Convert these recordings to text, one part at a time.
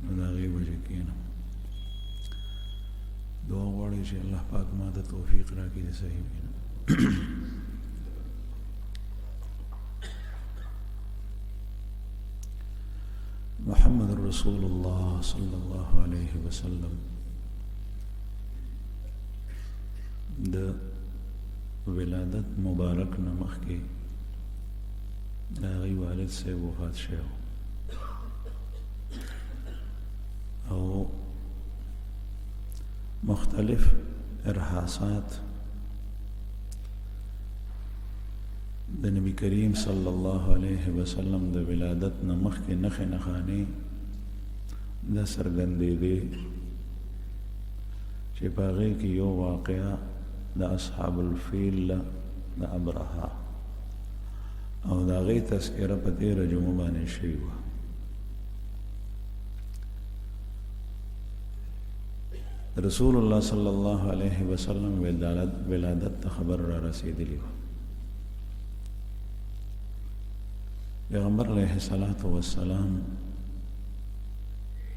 نو د هغې وجه کښېنم. دعا غواړئ چې الله پاک ما ته توفیق راکړي د صحیح وینا. محمد رسول الله صلی الله علیه وسلم د ولادت مبارک نه مخکې د هغې والد صاحب وفات شوی او مختلف ارهاصات د نبی کریم صلی الله علیه وسلم د ولادت نه مخکې نښې نښانې دا څرګندېدې چې په هغې کې یو واقعه د اصحاب الفیل د ابرهه او د هغې تذکره په تېره جمعه باندې شوې وه. رسول الله صلی الله علیه وسلم ولادت ته خبر را رسېدلی وه. پیغمبر علیه الصلاة والسلام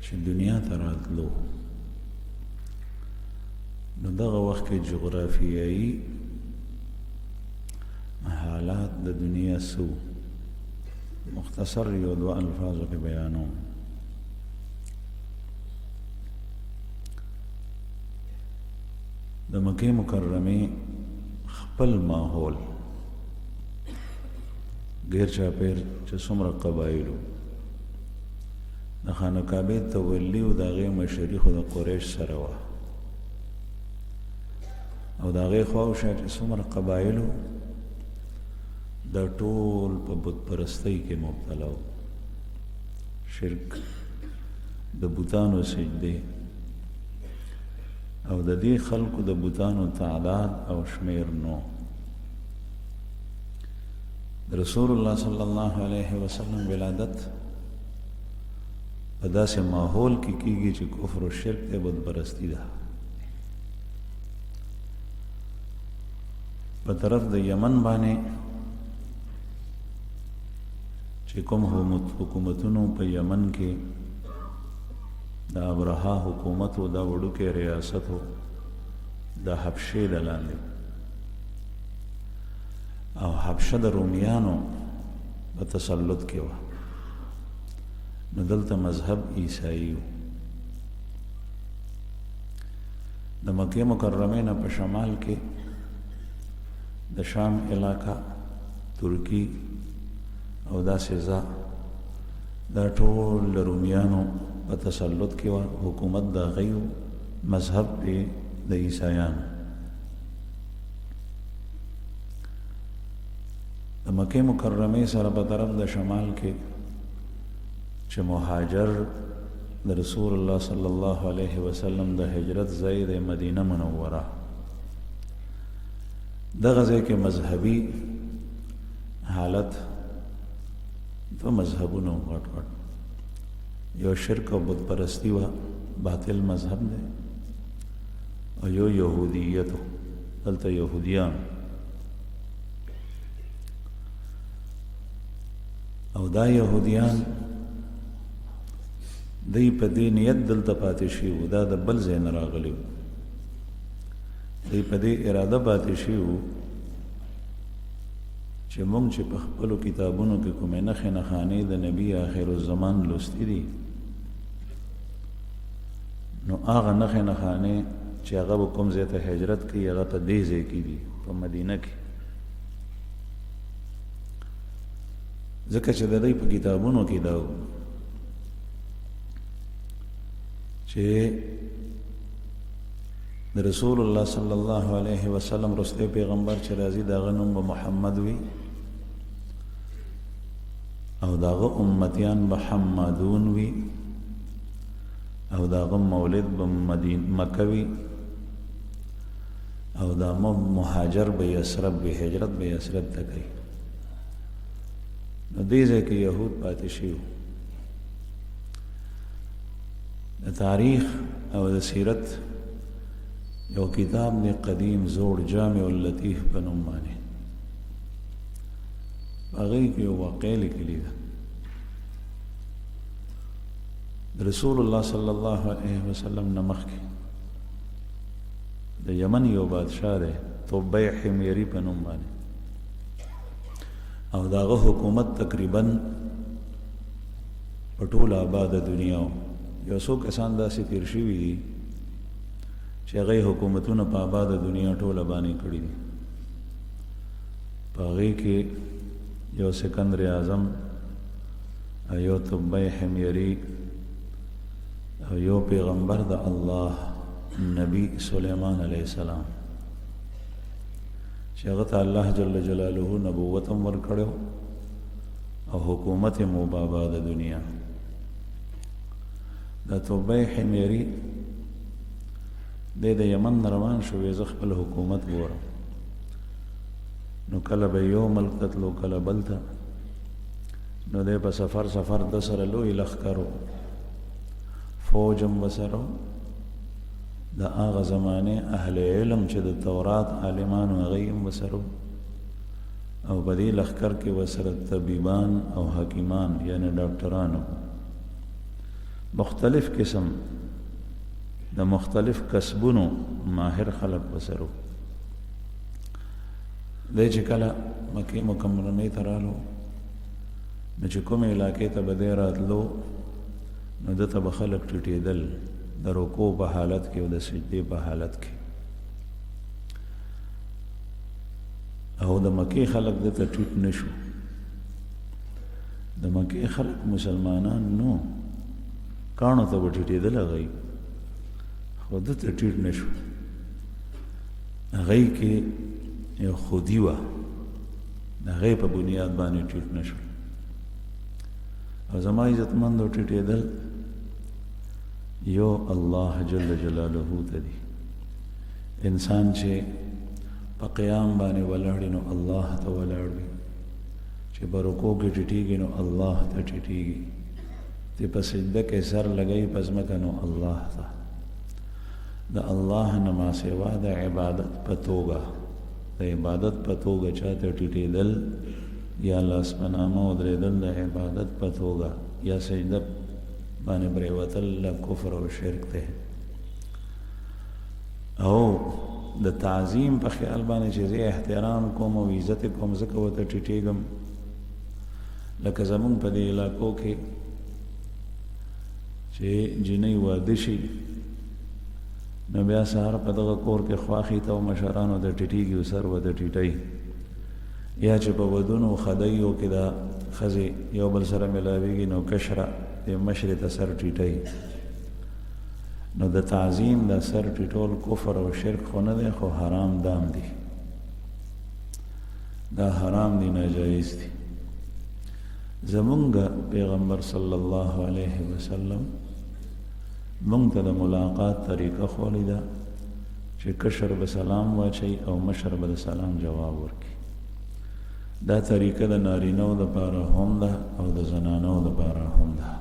چې دنیا ته راتلو نو دغه وخت کې جغرافیایي حالات د دنیا سو مختصر یو دوه الفاظو کې بیانوم. د مکې مکرمې خپل ماحول غیر چاپیر چې څومره قبایلو د خانه کعبې تولی او د هغې مشري خو د قریش سره وه او د هغې خواوشا چې څومره قبایلو دا ټول په بت پرستۍ کې مبتلا و. شرک، د بوتانو سجدې او د دې خلکو د بوتانو تعداد او شمیر نو. رسول الله صلی الله علیه وسلم ولادت په داسې ماحول کې کیږي چې کفر او شرک ته بت پرستی ده. په طرف د یمن باندې چې کوم حکومتونو په یمن کې د ابرهه حکومت و دا وړوکی ریاست و د حبشې د لاندې او حبشه د رومیانو په تسلط کې وه. نو دلته مذهب عیسائی و. د مکې مکرمې نه په شمال کې د شام علاقه، ترکی او داسې ځا دا ټول د رومیانو په تسلط کې وه. حکومت د هغوی و، مذهب یې د عیسایانو. د مکې مکرمې سره په طرف د شمال کې چې مهاجر د رسول الله صلی الله علیه وسلم د هجرت ځای د مدینه منوره، دغه ځای کې مذهبي حالت دو مذهبونو غټ غټ، یو شرک او بت پرستی و باطل مذهب دی او یو یهودیت و دلته یهودیان او دا یهودیان دی په دې نیت دلته پاتې شي و، دا د بل ځای نه راغلی و. دی په دې اراده پاتې شي و چې مونږ چې په خپلو کتابونو کې کومې نښې نښانې د نبي آخر الزمان لوستي دي نو هغه نښې نښانې چې هغه به کوم ځای ته هجرت کوي هغه په دې ځای کې دي، په مدینه کې. ځکه چې د دوی په کتابونو کې دا چې د رسول الله صلی الله علیه وسلم رسول پیغمبر چې راځي دغه نوم به محمد وي او دغه امتیان به حمادون وي او دغه مولد به مکه وي او دا مهاجر به یثرب به هجرت به یثرب ته کوي. نو دې ځای کې یهود پاتې شي. د تاریخ او د سیرت یو کتاب دی قدیم زوړ جامع اللطیف په نوم باندې، هغې کې یو واقعه لیکلې ده رسول الله صلی الله علیه وسلم نه مخکې د یمن یو بادشاه دی طبیع حمیری په نوم باندې او داغه حکومت تقریبا په ټوله آباده دنیا یو څو کسان داسې تیر شوي دي چې هغه حکومتونه په آباده دنیا ټوله باندې کړي دي په هغې کې یو سکندر اعظم او یو طبیع حمیری او یو پیغمبر د الله نبی سلیمان علیه السلام چې هغه ته الله جل جلاله نبوت هم ورکړی او حکومت یې مو په آباده دنیا دا طبیع حمیری دی د یمن نه روان شو وی زه خپل حکومت ګورم نو کله به یو ملک ته تلو کله بل ته نو دی په سفر د سره لوی لښکر و فوج هم ورسره د هغه زمانې اهل علم چې د تورات عالمانو هغه هم ورسره او په دې لښکر کې ورسره طبیبان او حکیمان یعنی ډاکټرانو مختلف قسم د مختلف کسبونو ماهر خلق ورسره دی چې کله مکې مکرمې ته رالو نو چې کومې علاقې ته به دی راتلو نو دته به خلک ټیټېدل د رکوع په حالت کې او د سجدې په حالت کې او د مکې خلک دته ټیټ نشو د مکې خلک مسلمانان نو کاڼو ته به ټیټېدل هغوی خو دته ټیټ نشو هغوی کې یو خودي وه د هغې په بنیاد باندې ټیټ نشو او زما عزتمندو ټیټېدل یو الله جل جلاله ته دی انسان چې په قیام باندې ولاړ نو الله ته ولاړ وي چې په رکوع کې ټیټېږي نو الله ته ټیټېږي چې په سجده کې سر لګوي په ځمکه نو الله ته د الله نه ما سوا د عبادت په توګه د عبادت په توګه چاته ټیټېدل یا لاس په نامه ودرېدل د عبادت په توګه یا سجده باندې پرېوتل کفر او شرک دی او د تعظیم په خیال باندې چې زه احترام کوم او عزت کوم ځکه ورته ټیټېږم لکه زمونږ په دې علاقو کې چې جنۍ واده شي نو بیا سهار په دغه کور کې خواښي ته او مشرانو ته ټیټېږي او سر ورته ټیټوي یا چې په ودونو خدایو کې دا ښځې یو بل سره ملاویږي نو کشره د مشرې ته سر ټیټوي نو د تعظیم د سر ټیټول کفر او شرک خو نه دی خو حرام دام دی دا حرام دی ناجایز دی زمونږ پیغمبر صلی الله علیه وسلم مونږ ته د ملاقات طریقه ښوولې ده چې کشر به سلام واچوي او مشر به د سلام جواب ورکړي دا طریقه د نارینهو دپاره هم ده او د زنانو دپاره هم ده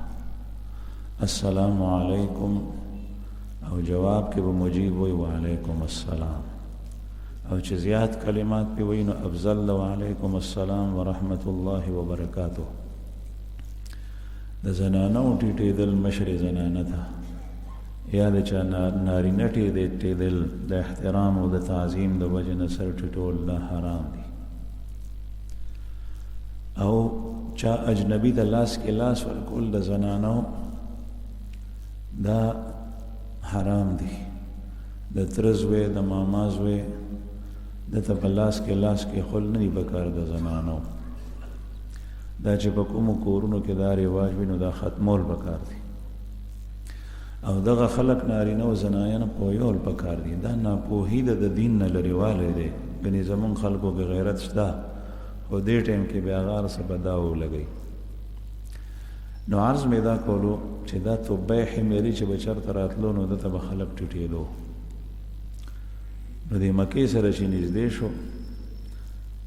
السلام علیکم او جواب کې به مجیب وي وعلیکم السلام او چې زیات کلمات پې وي نو افضل ده وعلیکم السلام ورحمت الله وبرکاته د زنانو ټیټېدل مشرې زنانه ده یا د چا نارینه ټیټېدل د احترام او د تعظیم د وجې نه سر ټیټول دا حرام دي او چا اجنبي د لاس کې لاس ورکول د زنانو دا حرام دي د تره زوی د ماما زوی دته په لاس کې خول نه دي پکار د زنانو دا چې په کومو کورونو کې دا رواج وي نو دا ختمول پکار دي او دغه خلق نارینه او زنانه پویول پکار دي دا ناپوهي د دین نه لرېوالی دی ګنې زمونږ خلکو کې غیرت شته خو دې ټایم کې بیا غار څه به دا ولګوي نو عرض مې دا کولو چې دا طبیع حمیري چې به چېرته راتلو نو دته به خلک ټیټېدو نو د مکې سره چې نږدې شو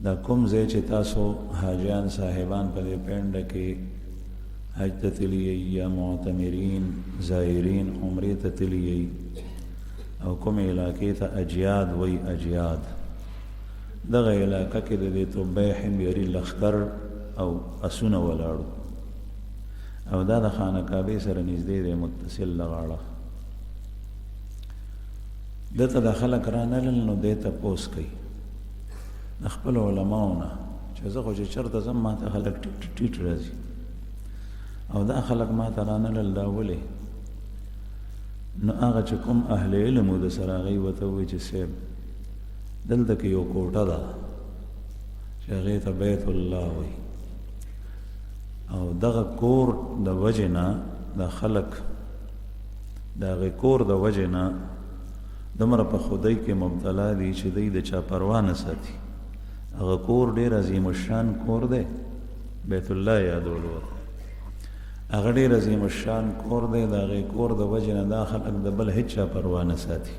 دا کوم ځای چې تاسو حاجیان صاحبان په دې پینډه کې حج ته تللی یا معتمرین زائرین عمرې ته تللی او کوم علاقې ته اجیاد وی اجیاد دغه علاقه کې د دې طبیع حمیري لښکر او اسونه ولاړو او دا د خانه کعبې سره نږدې دی متصل لغاړه دته د خلک رانلل نو دی تپوس کوي د خپلو علماو نه چې زه خو چې چېرته ځم ما ته خلک ټیټ ټیټ راځي او دا خلک ما ته رانلل دا ولې نو هغه چې کوم اهل علم و د سره هغوی ورته ووایي چې صاحب دلته کې یو کوټه ده چې هغې ته بیت الله وایي او دغه کور د وجې نه د خلک د هغې کور د وجې نه دومره په خدای کې مبتلا دي چې دوی د چا پروا نه ساتي هغه کور ډېر عظیم الشان کور دی بیت الله یادولو هغه ډېر عظیم الشان کور دی د هغې کور د وجې نه دا خلک د بل هېڅ چا پروا نه ساتي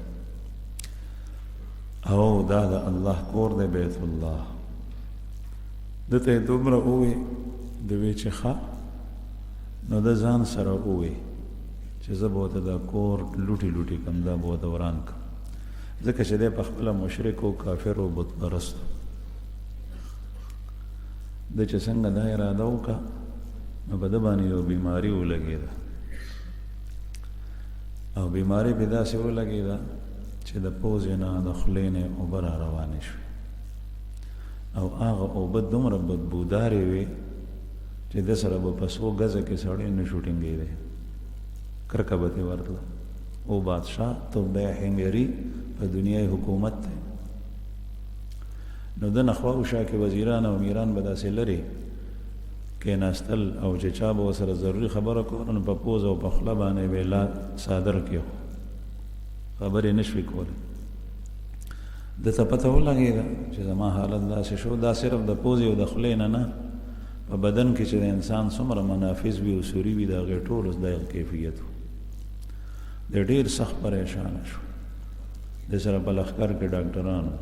او دا د الله کور دی بیت الله دته یې دومره ووی د وی چې ښه نو د ځان سره ووی چې زه به ورته دا کور لوټي لوټي کړم دا به ورته وران کړم ځکه چې دی په خپله مشرک و کافر و بت پرست د چې څنګه دا اراده وکړه نو په ده باندې یو بیماري ولګېده او بیماري پې داسې ولګېده چې د پوزې نه د خولې نه اوبه را روانې شوې او هغه اوبه دومره بدبودارې وې چې د سره به په څو ګزه کې سړی نه شو ټینګېدی کرکه به ترې ورتله او بادشاه تو بیا حميري په دنیای حکومت دی نو د نخوا او شا کې وزیران او امیران به داسې لرې کېناستل او چې چا به ورسره ضروري خبره کوله نو په پوزه او په خوله باندې به لا صادر کېو خبرې نه شوې کولی دته پته ولګېده چې زما حالت داسې شو دا صرف د پوزې او د خولې نه په بدن کې چې د انسان څومره منافذ وي او سوري وي د هغې ټولو دغه کیفیت و د ډېر سخت پریشانه شو د سره په لښکر کې ډاکټرانو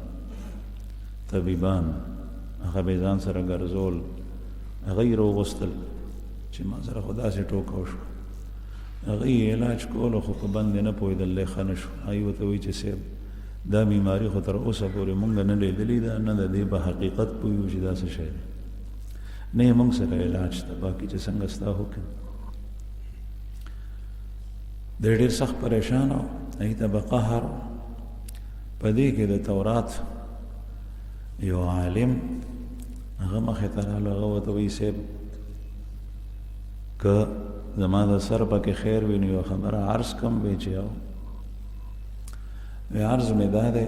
طبیبان هغه به ځان سره ګرځول هغه یې راوغوستل چې ما سره خو داسې ټوکه وشوه هغه یې علاج کولو خو په بندې نه پوهېدل دی ښه نه شو هغوی ورته وایي چې صاحب دا بیماري خو تر اوسه پورې مونږ نه لیدلې ده نه د دې په حقیقت پوهېږو چې دا څه شی دی نه یې مونږ سره علاج ته باقي چې څنګه ستا حکم دی ډېر سخت پریشان و هغوی ته به قهر په دې کې د تورات یو عالم هغه مخې ته راغلو هغه ورته وایي صاحب که زما د سر پکې خیر وي نو یوه خبره عرض کړم وایي چې او وی عرض مې دا دی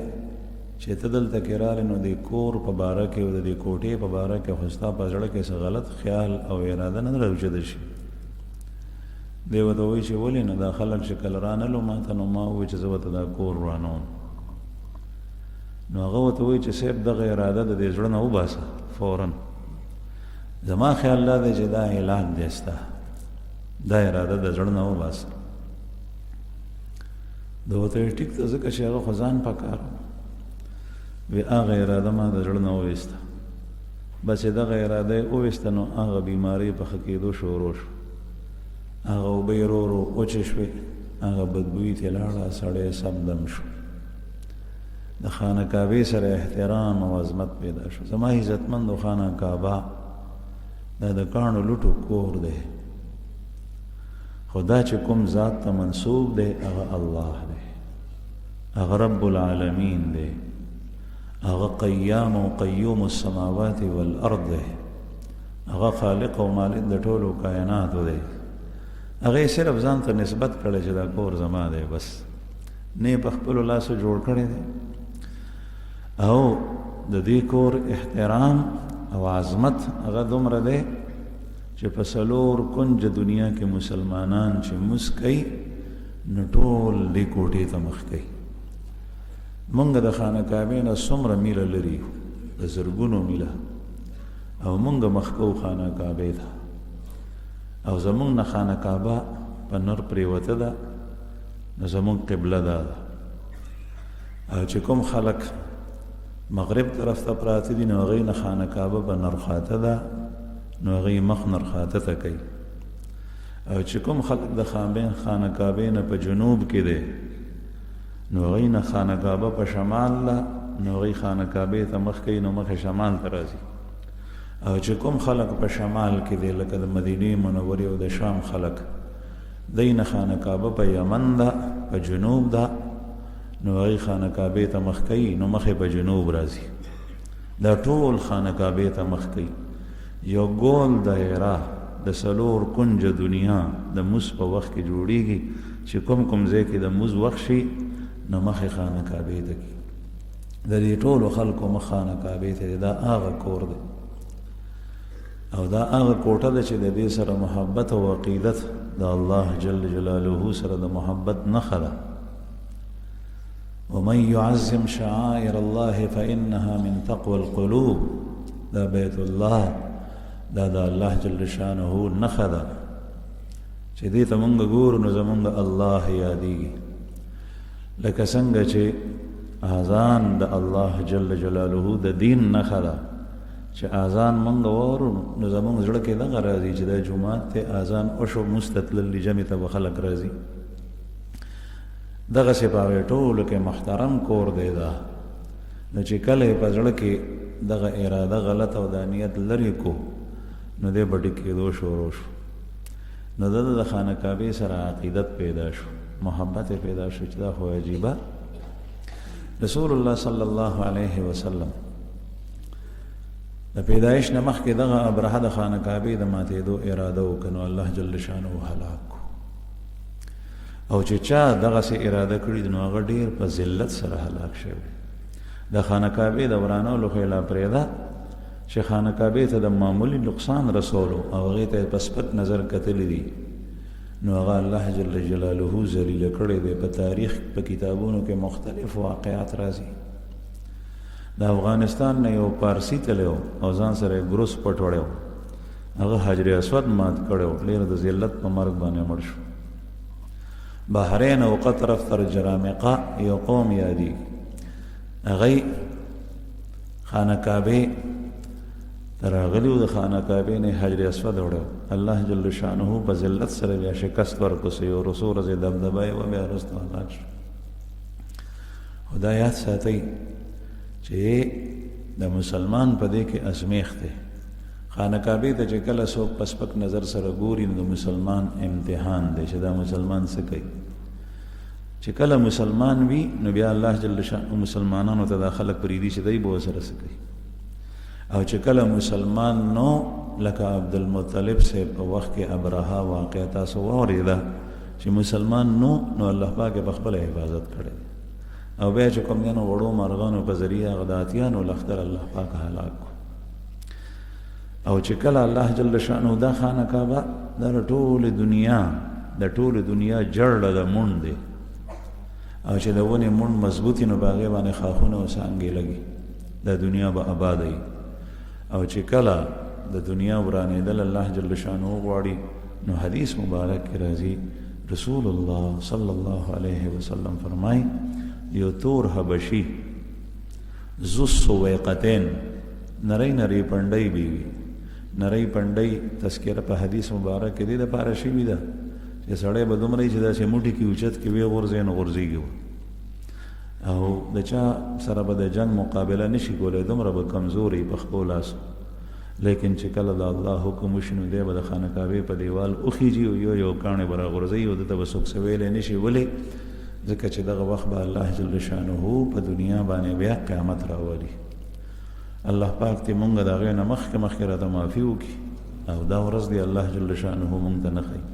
چې ته دلته کې راغلې نو د کور په باره کې او د دې کوټې په باره کې خو ستا په زړه کې څه غلط خیال او اراده نه راوچته شي دی ورته وایي چې ولې نه دا خلک چې کله رانلو ما ته نو ما ووایي چې زه ورته دا کور ورانوم نو هغه ورته وایي چې صاحب دغه اراده د دې زړه نه وباسه فوراً زما خیال دا دی چې دا علاج دی ستا دا اراده د زړه نه وباسه ده ورته وایي ټیک ته ځکه چې هغه خو ځان په کار وی هغه اراده ما د زړه نه وویسته بس چې دغه اراده یې وویسته نو هغه بیماري په ښه کېدو شروع شو هغه اوبه یې ورو ورو وچې شوې هغه بدبویي ترې لاړه سړی سم دم شو د خانه کعبې سره احترام او عظمت پیدا شو زما عزتمندو خانه کعبه دا د کاڼو لوټو کور دی خو دا چې کوم ذات ته منسوب دی هغه الله دی هغه رب العالمین دی هغه قیام او قیوم السماوات والارض دی هغه خالق او مالک د ټولو کائناتو دی هغه صرف ځان ته نسبت کړی چې دا کور زما دی بس نه په خپلو لاسو جوړ کړی دی او د دې کور احترام او عظمت هغه دومره دی چې په څلور کنج دنیا کې مسلمانان چې مونځ کوي نو ټول دې کوټې ته مخ کوي مونږ د خانه کعبې نه څومره میله لري یو د زرګونو میله او مونږ مخ کوو خانه کعبې ته او زمونږ نه خانه کعبه په نور پرېوته ده نو زمونږ قبله ده او چې کوم خلک مغرب طرف ته پراته دي نو هغوی نه خانه کعبه په نرخاته ده نو هغوی مخ نرخاته ته کوي او چې کوم خلک د خانه کعبې نه په جنوب کې دی نو هغوی نه خانه کعبه په شمال ده نو هغوی خانه کعبې ته مخ کوي نو مخ شمال ته راځي او چې کوم خلق په شمال کې دی لکه د مدینه منورې او د شام خلق دین خانه کعبه په یمن ده په جنوب ده نو هغه خانه کعبه ته مخ کوي نو مخه په جنوب راځي دا ټول خانه کعبه ته مخ کوي یو ګول دایره د سلور کنج دنیا د موس په وخت کې جوړیږي چې کوم ځای کې د موس وخت شي نو مخه خانه کعبه ته کی د دې ټول خلکو مخ خانه کعبه ته دا هغه کور دی او دا هغه کوټه ده چې د دې سره محبت او عقیدت د الله جل جلاله سره د محبت نښه ده ومن يعظم شعائر الله فإنها من تقوى القلوب دا بیت الله دا د الله جل شانه نښه ده چې دې ته مونږ ګورو نو زمونږ الله یادېږي لکه څنګه چې اذان د الله جل جلاله د دین نښه ده چې اذان مونږ وورو نو زمونږ زړه کې دغه راځي چې د جمعات ته اذان وشو مستقل جمع ته به خلک راځي دغه سپاوی ټولو کې محترم کور دی دا نو چې کله په زړه کې دغه اراده غلط او د نیت لرې کو نو دی به ډکېدو شروع شو نو د خانه کعبې سره عقیدت پیدا شو محبت پیدا شو چې دا خو عجیبه رسول الله صلی الله علیه وسلم د پیدایش نه مخکې دغه ابرهه د خانه کعبې د ماتېدو اراده وکړه نو الله جل شانه هلاک او چې چا دغسې اراده کړي نو هغه ډېر په ذلت سره هلاک شوی د خانه کعبې د ورانولو خو یې لا پرېږده چې خانه کعبې ته د معمولي نقصان رسولو او هغې ته په سپک نظر کتلی دي نو هغه الله جل جلاله ذلیله کړی دی په تاریخ په کتابونو کې مختلف واقعات راځي د افغانستان نه یو پارسی تلی او ځان سره یې ګروس پټ وړی هغه حجر اسود مات کړی ډېر د ذلت په مرګ باندې مړ شو بحرین او قطر افتر جرامقه یو قوم یادی هغه خانه کعبه تراغلیو د خانه کعبه نه حجر اسود وړو الله جل شانه په ذلت سره بیا شکست ورکو سي او رسول ز دبدبای و بیا رست هلاک شو هدایت ساتي چې د مسلمان په دې کې ازمیخت دی خانه کعبه ته چې کله څوک پسپک نظر سره ګوري نو د مسلمان امتحان دی چې دا مسلمان څه کوي چې کله مسلمان وي نو بیا الله جل شانه مسلمانانو ته دا خلک پریدي چې دی به سره څه کوي او چې کله مسلمان نو لکه عبدالمطلب سے په وخت کې ابرهه واقع تاسو واورېده چې مسلمان نو الله پاک په خپل حفاظت کړی او بیا چې کوم دنو وړو مارغانو په ذریعه غداتیانو لختر الله پاک هلاک او چې کله الله جل شانه دا خانه کعبه د ټول دنیا جړله د مونډ دی او چې د ونې مونډ مضبوطي نو په هغې باندې خاښونه او څانګې لګي دا دنیا به آبادوي او چې کله د دنیا ورانېدل الله جل شانه غواړي نو حدیث مبارک کې راځي رسول الله صلی الله علیه وسلم فرمایي یو تور حبشي ذو السویقتین نری نری پنډۍ بیوي نری پنډۍ تذکره په حدیث مبارک کې دې دپاره شوي ده چې سړی به دومره چې داسې موټي کې اوچت کې ویې غورځوي نو غورځېږي او د چا سره به د جنگ مقابله نشي کولی دومره به کمزوري په خپلو لاسو لیکن چې کله د الله حکم وشي نو دی به د خانه کعبې په دیوال وخیږي او یو کاڼی به راغورځوي او دته به څوک څه ویلی نشي ولې ځکه چې دغه وخت به الله جل شانه په دنیا باندې بیا قیامت راولي الله پاک دې مونږ د هغې نه مخکې راته معافي وکړي او دا ورځ دی الله جل شانه مونږ ته نه ښایي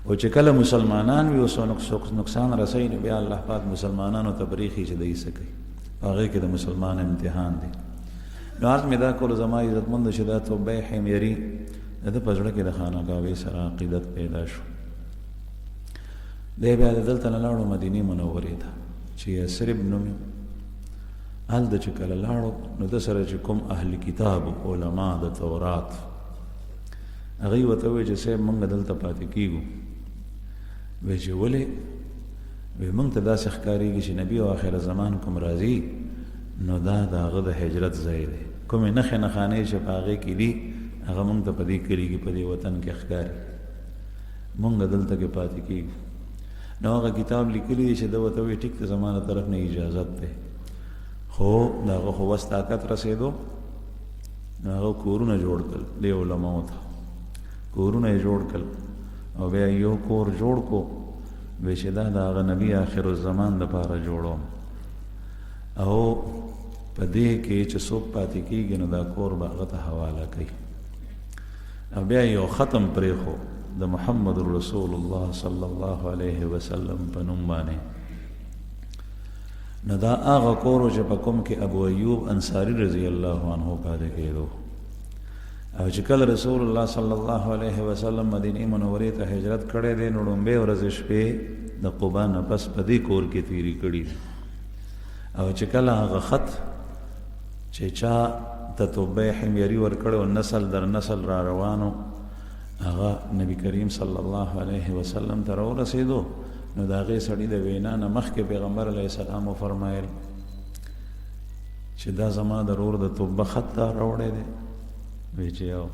او چې کله مسلمانان وي او نقصان رسوي نو بیا الله پاک مسلمانانو ته بریښي چې دوی څه کوي په هغې کې د مسلمان امتحان دی نو عرض مې دا کولو زما عزتمندو چې دا توبه حمیري د ده په زړه کې د خانه کعبې سره عقیدت پیدا شو دی بیا د دلته نه لاړو مدینې منورې ته چې یثرب نوم هلته چې کله لاړو نو ده سره چې کوم اهل کتاب علما د تورات هغوی ورته وویل چې صاحب موږ دلته پاتې کېږو وی چې ولې وی موږ ته داسې ښکارېږي چې نبي او آخر زمان کوم راځي نو دا د هغه د هجرت ځای دی کومې نښې نښانې چې په هغې کې دي هغه موږ ته په دې کلي کې په دې وطن کې ښکاري موږ دلته کې پاتې کېږو نو هغه کتاب لیکلی دی چې ده ورته وایي ټیک د زما له طرف نه اجازت دی خو د هغه خو وس طاقت رسېدو نو هغه کورونه جوړ کړل دې علماو ته کورونه یې جوړ کړل او بیا یو کور جوړ کو وی چې دا د هغه نبي آخر الزمان دپاره جوړوم او په دې کې چې څوک پاتې کېږي نو دا کور به هغه ته حواله کوي او بیا یو ختم پرېښو د محمد رسول الله صلی الله علیه وسلم په نوم باندې نو دا هغه کور چې په کوم کې ابو ایوب انصاري رضی الله عنه پاتې کېدو او چې کله رسول الله صلی الله علیه وسلم مدینه منورې ته هجرت کړی دی نو لومبۍ ورځې شپې د قبا نه پس په دې کور کې تیرې کړي او چې کله هغه خط چې چا ته توبه حمیري ورکړی او نسل در نسل را روانو هغه نبی کریم صلی الله علیه وسلم ته راورسېدو نو د هغې سړي د وینا نه مخکې پیغمبر علیه السلام وفرمایل چې دا زما د ورور د توبه خط ته راوړی دی وی چې یو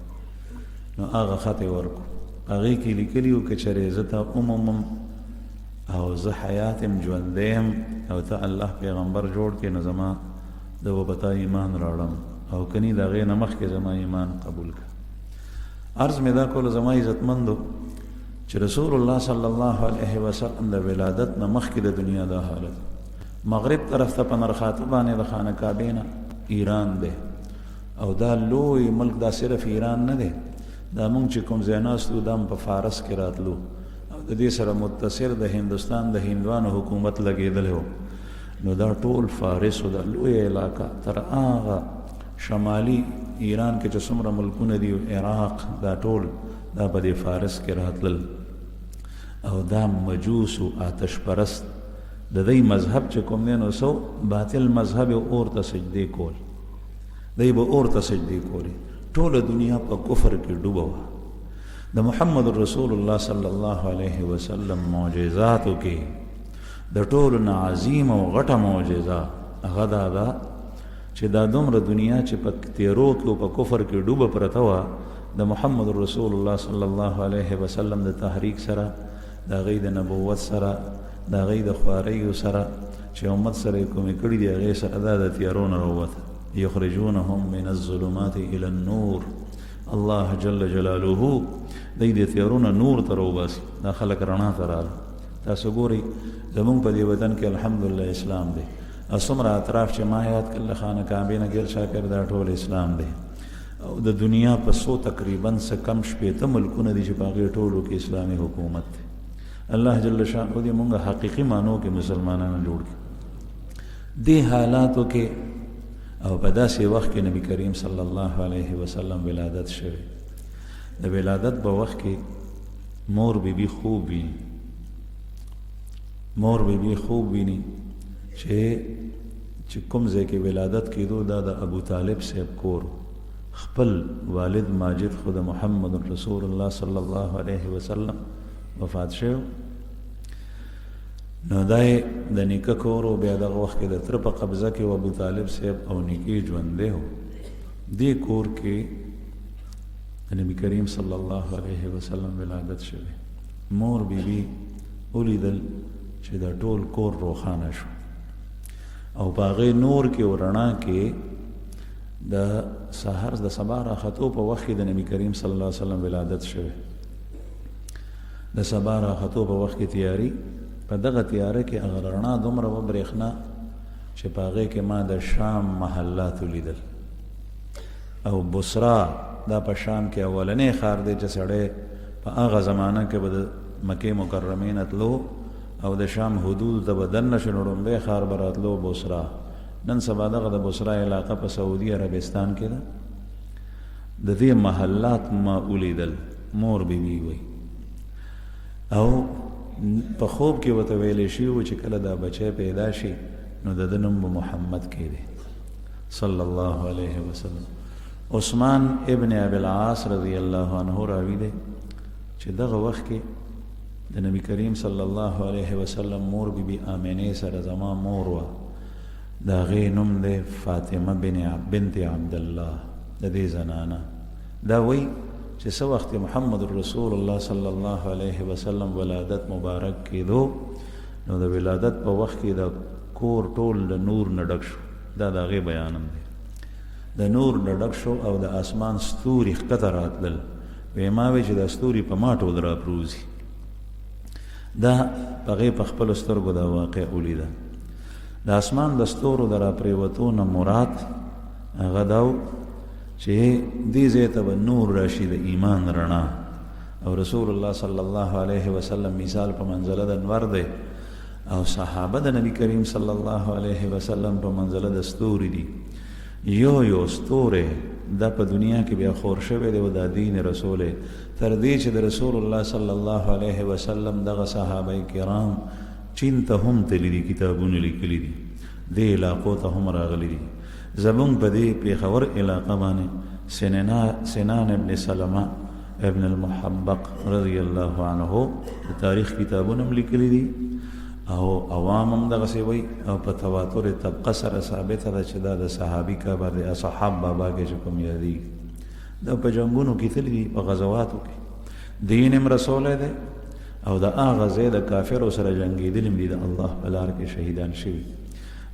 نو هغه خط یې ورکړو هغې کې لیکلي وو که چېرې زه ته ومومم او زه حیات یم ژوندی یم او ته الله پیغمبر جوړ کړې نو زما د به په تا ایمان راوړم او کني د هغې نه مخکې زما ایمان قبول کړه عرض مې دا کولو زما عزتمندو چې رسول الله صلی الله علیه وسلم د ولادت نه مخکې د دنیا دا حالت مغرب طرف ته په نرخاته باندې د خانه کعبې نه ایران دی او دا لوی ملک دا صرف ایران نه دی دا مونږ چې کوم ځای ناست وو دا هم په فارس کې راتلو او د دې سره متصل د هندوستان د هندوانو حکومت لګېدلی و نو دا ټول فارس و دا لوی علاقه تر هغه شمالي ایران کې چې څومره ملکونه دي عراق دا ټول دا په دې فارس کې راتلل او دا مجوس و آتش پرست د دې مذهب چې کوم دی نو سو باطل مذهب اور ته سجدې کول دی به اور ته سجدې کولې ټوله دنیا په کفر کې ډوبه وه د محمد رسول الله صلی الله علیه وسلم معجزاتو کې د ټولو نه عظیم او غټه معجزه هغه دا ده چې دا دومره دنیا چې په تیرو کې او په کفر کې ډوبه پرته وه د محمد رسول الله صلی الله علیه وسلم د تحریک سره د هغې د نبوت سره د هغې د خواریو سره چې امت سره یې کومې کړي دي هغې سره دا د تیارو نه راووته یخرجونهم من الظلمات الى النور الله جل جلاله دی د تیارو نه نور ته راوباسي دا خلک رڼا ته راغله تاسو ګورئ زمونږ په دې وطن کې الحمدلله اسلام دی او څومره اطراف چې ما یاد کړل د خانه کعبې نه ګیر شاکر دا ټول اسلام دی او د دنیا په څو تقریبا څه کم شپېته ملکونه دي چې په هغې ټولو کې اسلامي حکومت دی الله جل شانه دې مونږ حقیقي معنو کې مسلمانان جوړ کړي دې حالاتو کې او په داسې وخت کې نبی کریم صلی الله علیه وسلم ولادت شوی د ولادت په وخت کې مور بیبي خوب ویني مور بیبي خوب ویني چې کوم ځای کې ولادت کېدو دا د ابو طالب صاحب کور خپل والد ماجد خود محمد رسول الله صلی الله علیه وسلم وفات شو نو دای د نیکه کور او بیا دغه وخت کې د تر په قبضه کې ابو طالب صاحب او نیکي ژوندی و دې کور کې نبی کریم صلی الله علیه وسلم ولادت شوی مور بیبي ولیدل چې دا ټول کور روښانه شو او په هغې نور کې او رڼا کې د سحر د سبا راختو په وخت کې د نبی کریم صلی الله علیه وسلم ولادت شوی د سبا راختو په وخت کې تیاری په دغه تیاره کې هغه رڼا دومره وبرېښنا چې په هغې کې ما د شام محلات ولیدل او بصرا دا په شام کې اولنی ښار دی چې سړی په هغه زمانه کې به د مکې مکرمې نه تلو او د شام حدود ته به دننه شو نو لومبی ښار به راتلو بصرا نن سبا دغه د بصرا علاقه په سعودي عربستان کې ده د دې محلات ما ولیدل مور بیبي وی او په خوب کې ورته ویلی شوي و چې کله دا بچی پیدا شي نو د ده نوم به محمد کېدی صلی الله علیه وسلم عثمان ابن ابي العاص رضی الله عنه راوي دی چې دغه وخت کې د نبی کریم صلی الله علیه وسلم مور بیبي آمینې سره زما مور وه د هغې نوم دی فاطمه بنت عبدالله د دې زنانه دا وایي چې څه وخت محمد رسول الله صلی الله علیه وسلم ولادت مبارک کېدو نو د ولادت په وخت کې د کور ټول د نور نه ډک شو دا د هغې بیانم دی د نور ډډک شو او د اسمان ستوري ښکته راتلل. وی ما وی چې دا ستوري په ما ټول راپروزي. دا هغې په خپلو سترګو دا واقع ولیده. د اسمان د ستورو د راپرېوتو نه مراد هغه دا و چې دې ځای ته به نور راشي د ایمان رڼا. او رسول الله صلی الله علیه وسلم مثال په منزله د انور دی او صحابه د نبی کریم صلی الله علیه وسلم په منزله د ستوري دي. یو ستوری دا په دنیا کې بیا خور شوی دی او دا دین رسول تر دې چې د رسول الله صلی الله علیه وسلم دغه صحابه کرام چین ته هم تللی دي، کتابونه لیکلي دي، دې علاقو ته هم راغلي دي. زمونږ په دې پېښور علاقه باندې سنان ابن سلمه ابن المحبق رضی الله عنه د تاریخ کتابونه هم لیکلي دي او عوام هم دغسې وایي او په تواتر طبقه سره ثابته ده چې دا د صحابي کبر د اصحاب بابا کې چې کوم یادېږي دا په جنګونو کې تللي دي، په غزواتو کې دین هم رسولی دی او د هغه ځای د کافرو سره جنګېدلي هم دي، د الله په لار کې شهیدان شوي.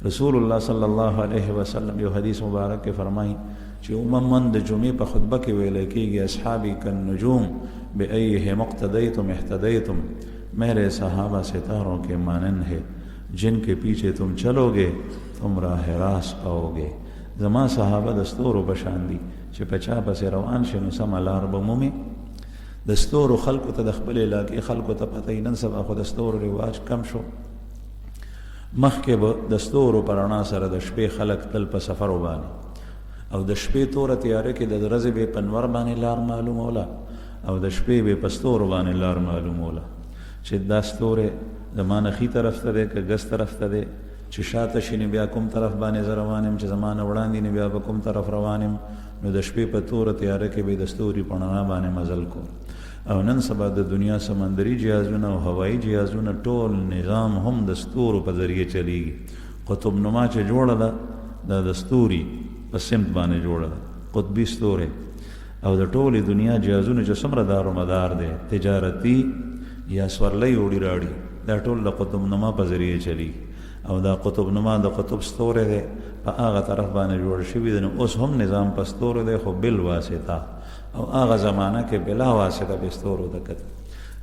رسول الله صلی الله علیه وسلم یو حدیث مبارک کې فرمایي چې عموما د جمعې په خطبه کې ویل کېږي اصحابی کالنجوم بأیہم اقتدیتم اهتدیتم، میرے صحابہ ستاروں کے مانند ہے جن کے پیچھے تم چلو گے تم راہ راست پاؤ گے. زما صحابه د ستورو په شان دي چې په چا پسې روان شي نو سمه لار به مومي. د ستورو خلکو ته د خپل علاقې خلکو ته پته یې نن سبا خو د ستورو رواج کم شو. مخکې به د ستورو په رڼا سره د شپې خلک تل په سفر وباني او د شپې توره تیاره کې د ورځې به په انور باندې لار معلوموله او د شپې به په ستورو باندې لار معلوموله چې دا ستوری زما نه ښي طرف ته دی که ګس طرف ته دی، چې شاته شي نو بیا کوم طرف باندې زه روان یم، چې زما نه وړاندې نو بیا به کوم طرف روان یم. نو د شپې په توره تیاره کې به د ستوري په رڼا باندې مزل کو. او نن سبا د دنیا سمندري جهازونه او هوایي جهازونه ټول نظام هم د ستورو په ذریعه چلیږي. قطب نما چې جوړه ده دا د ستوري په سمت باندې جوړه ده، قطبي ستوری. او د ټولې دنیا جهازونه چې څومره دارومدار دی تجارتي یا سورلۍ وړي راړي دا ټول د قطب نما په ذریعه چلیږي. او دا قطب نما د قطب ستوری دی په هغه طرف باندې جوړ شوي دی. نو اوس هم نظام په ستورو دی خو بل واسطه او هغه زمانه کې بلا واسطه به ستورو ته کتل.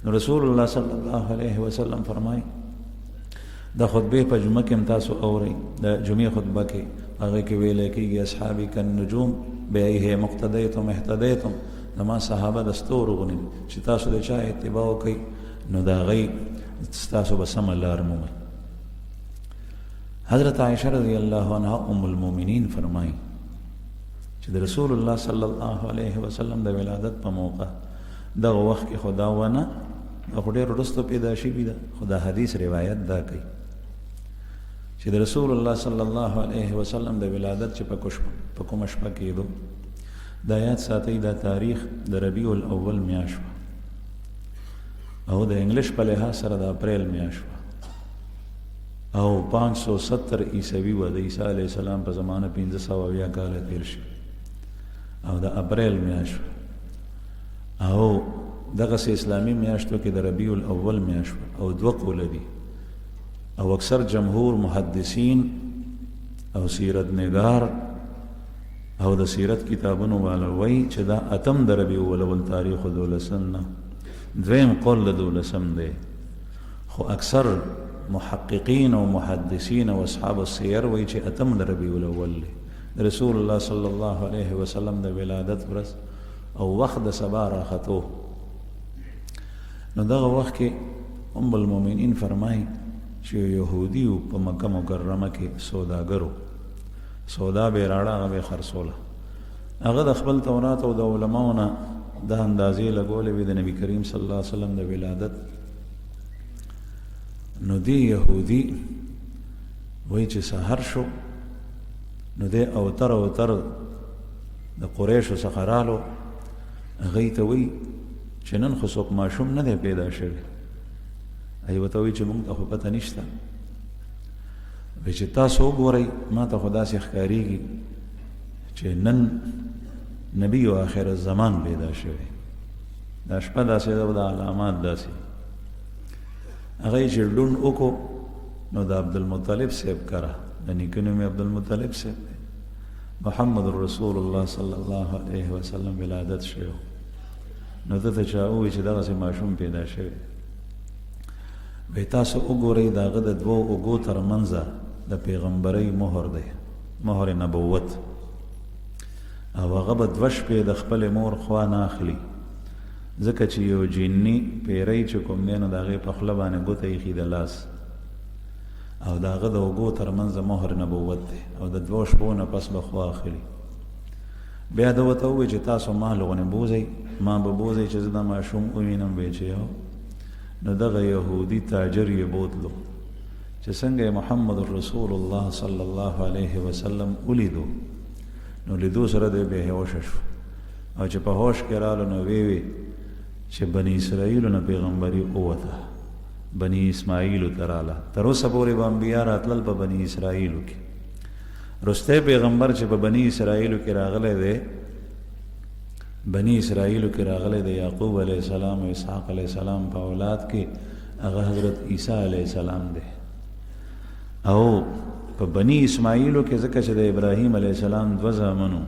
نو رسول الله صلی الله علیه وسلم فرمایي د خطبې په جمعه کې هم تاسو اورئ، د جمعې خطبه کې هغه کې ویلی کېږي اصحابي کالنجوم بأیہم اقتدیتم اهتدیتم، زما صحابه د ستورو غوندې چې تاسو د چا اتباع وکئ نو د هغوی ستاسو به سمه لار مومئ. حضرت عائشہ رضی الله عنها ام المؤمنین فرمایي چې د رسول الله صلی الله علیه وسلم د ولادت په موقع دغه وخت کې خدا ونه خو ډېر وروسته پیدا شوي ده، خو دا حدیث روایت دا کوي چې د رسول الله صلی الله علیه وسلم د ولادت چې په کومه شپه کېدو دا یاد ساتئ دا تاریخ د ربیع الاول میاشت او د انګلیش په لحاظ سره د اپریل میاشت او 570 عیسوي و د عیسی علیه السلام په زمانه 1500 کاله تیر شي او د اپریل میاشت او دغسې اسلامي میاشتو کې د ربیع الاول میاشت او 2 قوله دي او اکثر جمهور محدثین او سیرت نگار او د سیرت کتابونو والا وایي چې دا اتم د ربیع الاول تاریخ 12 نه، دویم قول د 12 دی. خو اکثر محققین او محدثین او اصحاب السیر وایي چې اتم د ربیع الاول دی. رسول الله صلی الله علیه وسلم د ولادت ورځ او وخت د سبا راختو. نو دغه وخت کې ام المؤمنین فرمایي چې یهودي په مکه مکرمه کې سوداګرو سودا به راړه هغه به خرڅوله. هغه د خپل تورات او د علماو نه د اندازې لګولې وي د نبی کریم صلی الله علیه وسلم د ولادت. نو دی یهودي وایي چې سحر شو نو دی اوتر د قریشو څخه رالو، هغوی ته وایي چې نن خو څوک ماشوم نه دی پیدا شوی. هغوی ورته وایي چې موږ ته خو پته نشته، وایي چې تاسو وګورئ ما ته خو داسې ښکارېږي چې نن نبی و آخر الزمان پیدا شوی. دا شپه داسې ده او د علامات داسې. هغوی چې ډون وکړو نو د عبدالمطلب صاحب کره د نیکه نوم یې عبدالمطلب صاحب دی محمد رسول الله صلی الله علیه وسلم ولادت شوی نو دته چا ووایي چې دغسې ماشوم پیدا شوی وی تاسو وګورئ د هغه د دوو اوږو تر منځه د پیغمبرۍ مهر دی مهر نبوت او هغه به 2 شپې د خپلې مور خوا نه اخلي ځکه چې یو جني پیری چې کوم دی نو د هغې په خوله باندې ګوته ایښي د لاس او د هغه د اوږو تر منځه مهر نبوت دی او د 2 شپو نه پس به خوا اخلي بیا ده ورته ووایي چې تاسو ما لغونې بوځئ ما به بوځئ چې زه دا ماشوم ووینم وی چې یو نو دغه یهودي تاجر یې بوتلو چې څنګه محمد رسول الله صلی الله علیه وسلم ولیدو نو لیدو سره دی بې هوشه شو او چې په هوش کې رالو نو وی چې بني اسرائیلو نه پیغمبري ووته بني اسماعیلو ته راله تر اوسه پورې به انبیا راتلل په بني اسرائیلو کې رستی پیغمبر چې په بني اسرائیلو کې راغلی دی بني اسرائیلو کې راغلی دی یعقوب علیه السلام او اسحاق علیه السلام په اولاد کې هغه حضرت عیسی علیه السلام دی او په بني اسماعیلو کې ځکه چې د ابراهیم علیه السلام 2 زامنو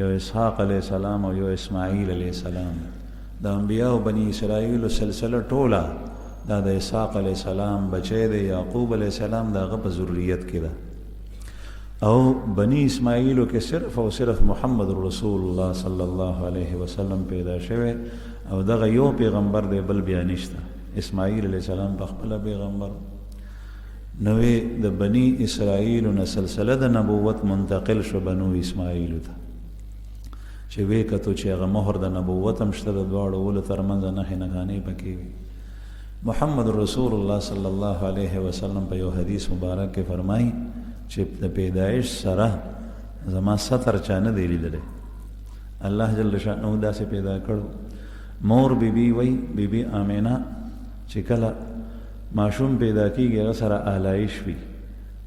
یو اسحاق علیه السلام او یو اسماعیل علیه السلام د انبیاء بني اسرائیلو سلسله ټوله دا د اسحاق علیه السلام بچی دی یعقوب علیه السلام د هغه په ذریت کې ده او بني اسماعیلو کې صرف او صرف محمد رسول الله صلی الله علیه وسلم پیدا شوی او دغه یو پیغمبر دی بل بیا نشته اسماعیل علیه السلام په خپله پیغمبر نوې د بني اسرائیلو نه سلسله د نبوت منتقل شو بنو اسماعیلو ته چې وی کتو چې هغه مهر د نبوت هم شته د دواړو ولو تر منځه نښې نښانې پکې وي محمد رسول الله صلی الله علیه وسلم په یو حدیث مبارک کې فرمایي چې د پیدایش سره زما ستر چا نه دی لیدلی الله جل شانه داسې پیدا کړو مور بیبي وی بیبي آمینه چې کله ماشوم پیدا کیږي هغه سره آلایش وي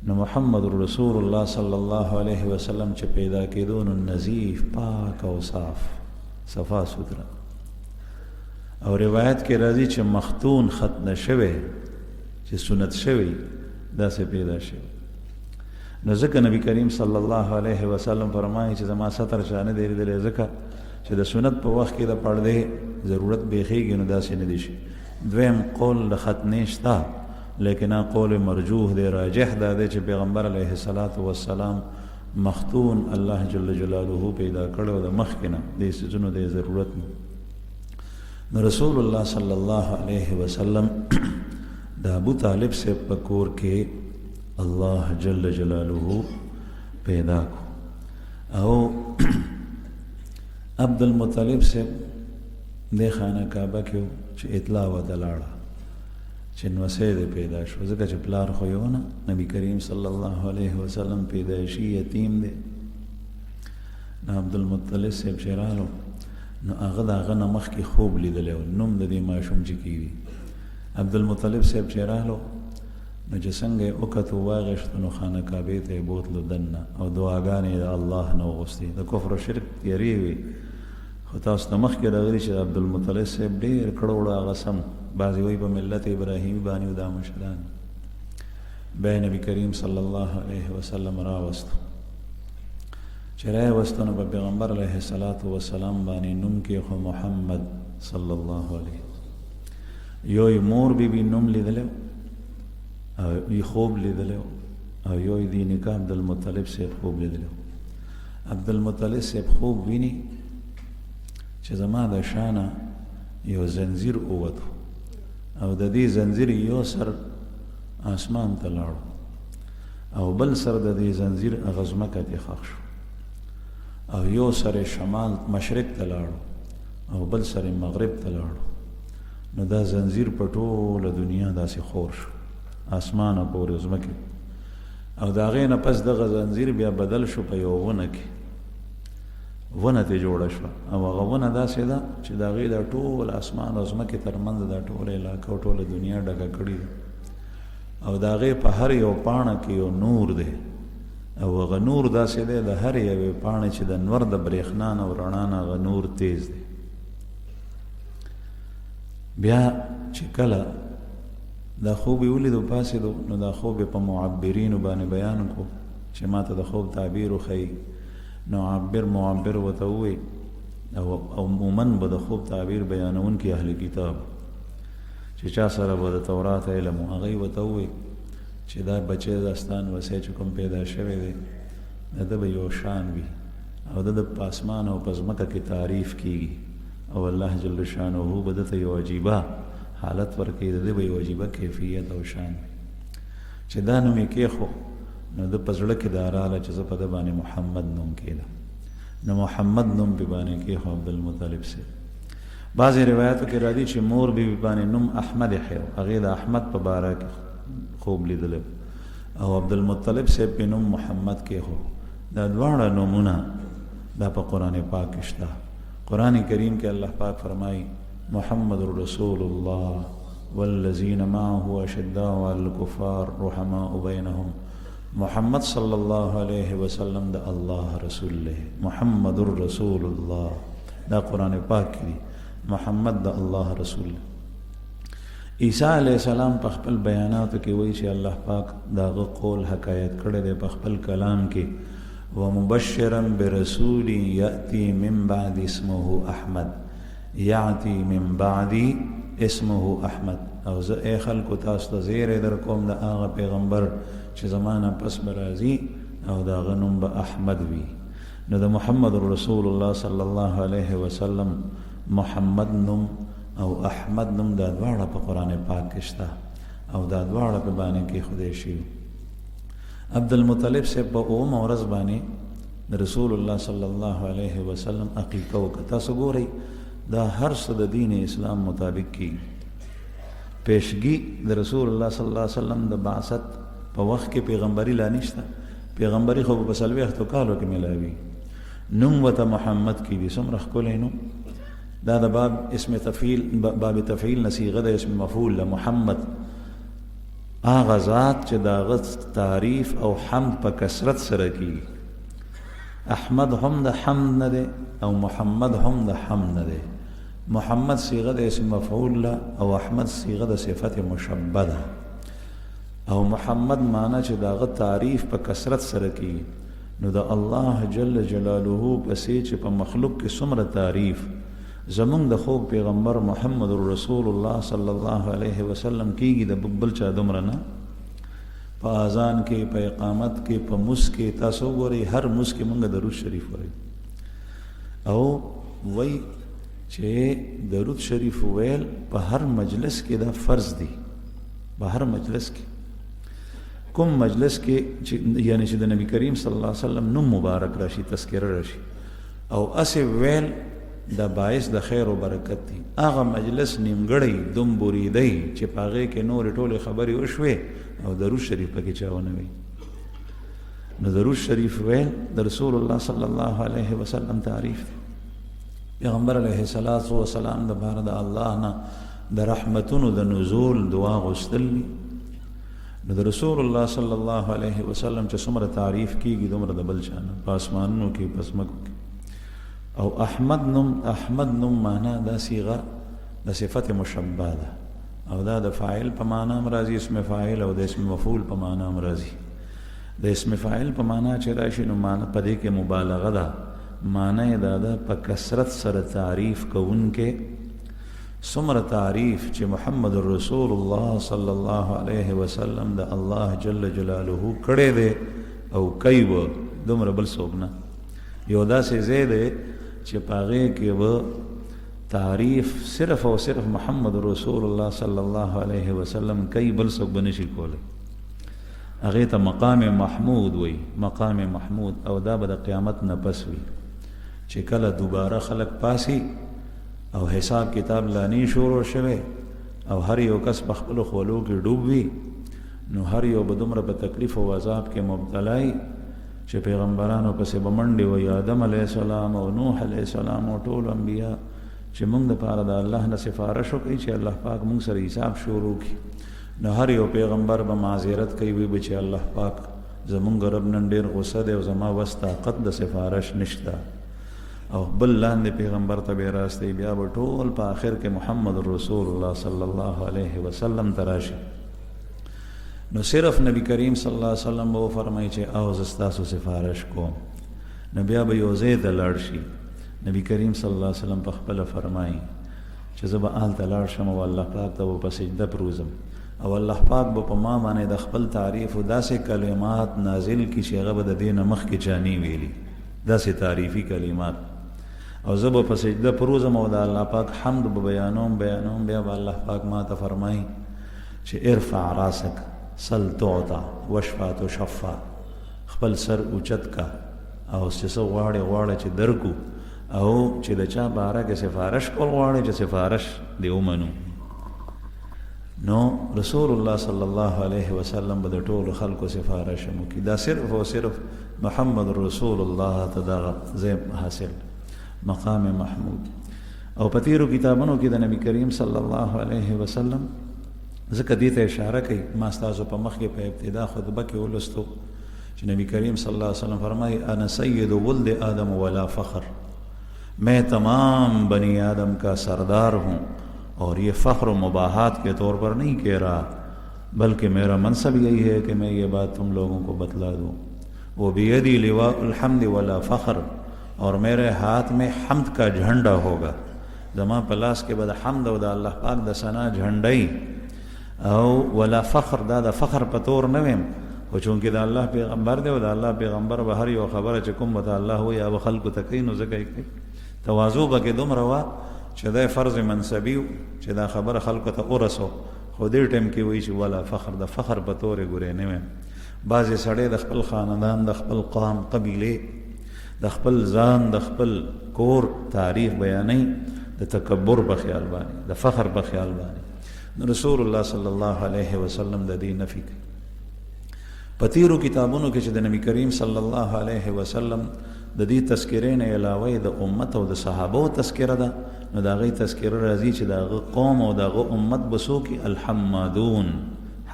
نو محمد رسول الله صلی الله علیه وسلم چې پیدا کېدو نو نظیف پاک او صاف صفا سوتره او روایت کې راځي چې مختون ختنه شوی چې سنت شوی داسې پیدا شوی نو ځکه نبی کریم صلی الله علیه وسلم فرمایي چې زما ستر چا نه دی لیدلی ځکه چې د سنت په وخت کې د پردې ضرورت بیخیږي نو داسې نه دی شي دویم قول د ختنې شته لیکن قول مرجوح دی راجح دا دی چې پیغمبر علیه الصلاة والسلام مختون الله جل جلاله پیدا کړو د مخکې نه دې څیزونو د ضرورت نه نو رسول الله صلی الله علیه وسلم د ابو طالب سے په کور کې الله جل جلاله پیدا کو او عبد المطلب سے د خانه کعبه کې چې اطلاع وته لاړه چې نوسې د پیدا شو ځکه چې پلار خو یو نه نبی کریم صلی الله علیه وسلم پیدایشي یتیم دی نو عبد المطلب صاحب چې رالو نو هغه د هغه نه مخکې خوب لیدلی و نوم د دې ماشوم چې کېږي عبد المطلب صاحب چې رالو نو چې څنګه یې وکتو واغېښتو نو خانه کعبې ته یې بوتلو دننه او دعاګانې د الله نه وغوښتې د کفر و شرک تیرې وې خو تاسو ته مخکې راغلي چې عبدالمطلب صاحب ډېر کړه وړه هغه سم بعضې وایي په ملت ابراهیمي باندې و دا مشران بیا نبي کریم صلی الله علیه وسلم راوستو چې راوستو نو په پیغمبر علیه الصلاة والسلام باندې نوم کې خو محمد صلی الله علیه یو مور بیبي نوم لیدلی او یې خوب لیدلی او یو یې د نیکه عبدالمطلب صاحب خوب لیدلی عبدالمطلب صاحب خوب ویني چې زما د شانه یو زنځیر ووتو او د دې زنځیر یو سر آسمان ته لاړو او بل سر د دې زنځیر هغه ځمکه کې ښخ شو او یو سر شمال مشرق ته لاړو او بل سر مغرب ته لاړو نو دا زنځیر په ټوله دنیا داسې خور شو اسمانه پورې ځمکې او د هغې نه پس دغه زنځیر بیا بدل شو په یو ونه کې ونه ترې جوړه شوه او هغه ونه داسې ده چې د هغې دا ټول اسمان او ځمکې تر منځ دا ټوله علاقه او ټوله دنیا ډکه کړې ده او د هغې په هر یو پاڼه کې یو نور دی او هغه نور داسې دی د هر یوې پاڼې چې د نور د برېښنا نه او رڼا نه هغه نور تیز دی بیا چې کله دا خوب یې ولیدو پاسېدو نو دا خوب یې په معبرینو باندې بیان کړو چې ما ته د خوب تعبیر وښیي نو عبر معبر ورته ووایي او عموما به د خوب تعبیر بیانونکي اهل کتاب چې چا سره به د تورات علم و هغوی ورته ووایي چې دا بچی داستان وسی چې کوم پیدا شوی دی د ده به یو شان وي او د په اسمان او په ځمکه کې تعریف کیږي او الله جل شانه به دته یو عجیبه حالت ورکوي د ده به یو عجیبه کیفیت او شان وي چې دا نوم یې کېښو نو د په زړه کې دا راغله چې زه په ده باندې محمد نوم کېدم نو محمد نوم پې باندې کېښو عبدالمطلب صاحب بعضې روایاتو کې راځي چې مور بي بي باندې نوم احمد ایښی و هغې د احمد په باره کې خوب لیدلی او عبدالمطلب صاحب پې نوم محمد کېښو دا دواړه نومونه دا په قرآن پاک کې شته قرآن کریم کې الله پاک فرمایي محمد رسول الله والذین معه اشداء علی الکفار رحماء بینهم محمد صلی الله علیه وسلم د الله رسول له محمد رسول الله دا قرآن پاک دی محمد د الله رسول عیسی علیہ السلام په خپل بیاناتو کې وایي چې الله پاک داغه قول حکایت کړی دی په خپل کلام کې ومبشرا برسول یأتی من بعد اسمه احمد یأتی من بعد اسمه احمد او زه ای خلکو تاسو ته زیری در کوم د هغه پیغمبر چې زمانه پس به راځي او د هغه نوم به احمد وي نو د محمد رسول الله صلی الله علیه وسلم محمد نوم او احمد نوم دا دواړه په قرآن پاک کې شته او دا دواړه په باندې کې خدای شي عبدالمطلب صاحب په اومه ورځ باندې د رسول الله صلی الله علیه وسلم عقیقه وکړه تاسو ګورئ دا هر څه د دین اسلام مطابق کیږي پیشگی د رسول الله صلی الله علیه وسلم د بعثت په وخت کې پیغمبري لا نشته پیغمبري خو په څلوېښتو کالو کې میلاوي نوم ورته محمد کې دي څومره ښکلی نوم دا د باب اسم تفعیل باب تفعیل نه صیغه د اسم مفعول له محمد هغه ذات چې د هغه تعریف او حمد په کثرت سره کیږي احمد هم د حمد نه دی او محمد هم د حمد نه دی محمد صيغه د اسم مفعول له او احمد صيغه د صفت مشبه ده او محمد معنی چې داغه تعریف په کثرت سره کی نو د الله جل جلاله پسې چې په مخلوق کې څومره تعریف زمونږ د خوږ پیغمبر محمد رسول الله صلی الله علیه وسلم کیږي د بل چا دومره نه په اذان کې په اقامت کې په مس کې تاسو ګورئ هر مس کې مونږ درود شریف وایو او وای چې درود شریف ویل په هر مجلس کې دا فرض دی په هر مجلس کې کوم مجلس کې یعنی چې د نبی کریم صلی الله علیه وسلم نوم مبارک راشي تذکره راشي او اسی ویل دا باعث د خیر او برکت دی هغه مجلس نیمګړی دوم بریدی چې پاغه کې نور ټوله خبري وشوي او درود شریف پکې چاونه وي نو درود شریف ویل د رسول الله صلی الله علیه وسلم تعریف پیغمبر علیه الصلاۃ والسلام د بار د الله نه د رحمتونو د نزول دعا غوښتل نو د رسول الله صلی الله علیه وسلم چې څومره تعریف کیږي دومره د بل شان په اسمانونو کې پسمکو کې او احمد نوم معنا دا صيغه د صفت مشبه ده او دا د فاعل په معنا مرضی اسم فاعل او د اسم مفعول په معنا مرضی د اسم فاعل په معنا چې راشي نو معنا په دې کې مبالغه ده معنی دا ده په کثرت سره تعریف کوونکې څومره تعریف چې محمد رسول الله صلی الله علیه وسلم د الله جل جلاله کړی دی او کوي به دومره بل څوک نه یو داسې ځای دی چې په هغې کې به تعریف صرف او صرف محمد رسول الله صلی الله علیه وسلم کوي بل څوک به نشي کولی هغې ته مقام محمود وي مقام محمود او دا به د قیامت نه پس وي چې کله دوباره خلق پاسی او حساب کتاب لانی شروع شوه او هر یو کس په خپل خولو کې ډوب وي نو هر یو به دومره په تکلیف او عذاب کې مبتلای چې پیغمبرانو پسې به منډې وي آدم علیه السلام او نوح علیه السلام او ټول انبیا چې موږ دپاره د الله نه سفارش وکړي چې الله پاک موږ سره حساب شروع کړي نو هر یو پیغمبر به معذرت کوي وي چې الله پاک زمونږ رب نن ډېر غصه دی او زما وس طاقت د سفارش نشته او بل لاندې پیغمبر ته به راستي بیا به ټول په آخر کې محمد رسول الله صلی الله علیه وسلم تراشي نو صرف نبی کریم صلی الله علیه وسلم به فرمایي چې او زه ستاسو سفارش کوم نو بیا به یو ځای ته لاړ شي. نبی کریم صلی الله علیه وسلم په خپله فرمایي چې زه به هلته لاړ شم او الله پاک ته به په سجده پروزم او الله پاک به په ما باندې د خپل تعریف او داسې کلمات نازل کړي چې هغه به د دې نه مخکې چا نه ویلي، داسې تعریفي کلمات. او زه به په سجده پروزم او د الله پاک حمد به بیانوم. بیا به الله پاک ما ته فرمایي چې ارفع راسک سل تعطى واشفع تشفع، خپل سر اوچت کا او چې څه غواړې چې درکو، او چې د چا باره کې سفارش کول غواړې چې سفارش دې ومنو. نو رسول الله صلی الله علیه وسلم به د ټولو خلکو سفارش هم وکړي. دا صرف او صرف محمد رسول الله ته دغه ځای حاصل مقام محمود. او په تیرو کتابونو کې د نبی کریم صلی الله علیه وسلم ځکه دې ته اشاره کوي. ما ستاسو په مخ کې په ابتدا خطبه کې ولستو چې نبی کریم صلی اللہ علیہ وسلم فرمائی انا سید ولد آدم ولا فخر، میں تمام بنی آدم کا سردار ہوں اور یہ فخر و مباحات کے طور پر نہیں کہہ رہا، بلکہ میرا منصب یہی ہے کہ میں یہ بات تم لوگوں کو بتلا دوں. وہ بیدی لواء الحمد ولا فخر، اور میرے ہاتھ میں حمد کا جھنڈا ہوگا. زمان پلاس کے بعد حمد و دا اللہ پاک دا سنا جھنڈائی او ولا فخر دا فخر پتور نویم، او چونکې د الله پیغمبر دی او د الله پیغمبر به هر یو خبره چې کوم به الله وایي هغه خلکو ته کوي، نو ځکه یې کوي. تواضع به کې دومره وه چې دا فرض منصبي و چې دا خبره خلکو ته ورسو، خو دې ټایم کې وایي چې ولا فخر، د فخر په طورې ګورې نه ویم. بعضې سړی د خپل خاندان، د خپل قام، قبیلې، د خپل ځان، د خپل کور تاریخ بیانوي د تکبر په خیال باندې، د فخر په خیال باندې. نو رسول الله صلی الله علیه وسلم د دې نفي کوي. په تیرو کتابونو کې چې د نبی کریم صلی الله علیه وسلم د دې تذکرې نه علاوه د امت او د صحابو تذکره ده، نو د هغې تذکره راځي چې د هغه قوم او د هغه امت به څوک الحمادون.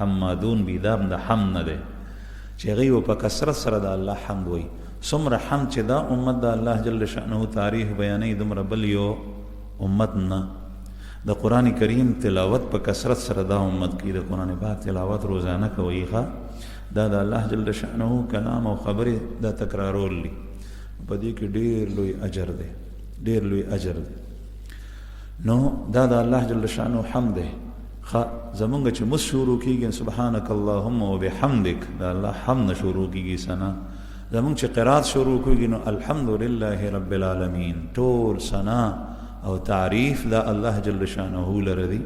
حمادون بیدام د حمد نه دی چې هغوی به په کثرت سره د الله حمد وایي. څومره حمد چې دا امت د الله جل شأنه تاریخ بیانوي دومره بل یو امت نه. د قرآن کریم تلاوت په کثرت سره دا امت کوي، د قرآن پاک تلاوت روزانه کوي. دا د الله جل شأنه کلام او خبرې دا تکرارول دي، په دې کې ډېر لوی اجر دی، ډېر لوی اجر دی. نو دا د الله جل شأنه حمد دی. زمونږ چې مس شروع کېږي سبحانک اللهم وبحمدک، دا الله حمد شروع کېږي ثنا. زمونږ چې قرات شروع کېږي نو الحمدلله رب العالمین، ټول ثنا او تعریف دا الله جل شأنه لره دی.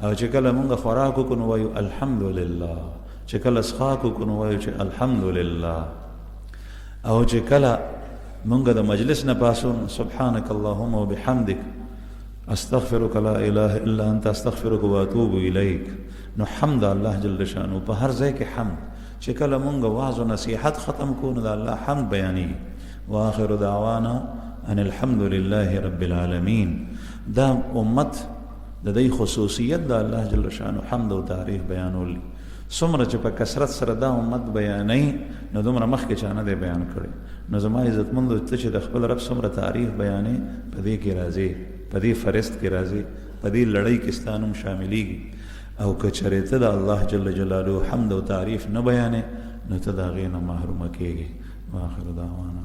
او چې کله مونږ خوراک وکړو نو وایو الحمدلله، چې کله څښاک وکړو نو وایو چې الحمدلله، او چې کله مونږ د مجلس نه پاسو سبحانک اللهم وبحمدک استغفرک لا اله الا انت استغفرک واتوب الیک. نو حمد الله جل شانه په هر ځای کې حمد. چې کله مونږ واعظ او نصیحت ختم کړو نو د الله حمد بیانېږي. واخر دعوانا ان الحمد لله رب العالمین. دا امت د دې خصوصیت د الله جل شانه حمد او تعریف بیانول. څومره چې په کثرت سره دا امت بیانوي نو دومره مخکې چا نه دی بیان کړی. نو زما عزتمندو ته چې د خپل رب څومره تعریف بیانې په دې کې راځي، په دې فرست کې راځي، په دې لړۍ کې ستا نوم شاملېږي. او که چېرې ته د الله جل جلاله حمد او تعریف نه بیانې نو ته د هغې نه محرومه کېږې. واخر دعوانا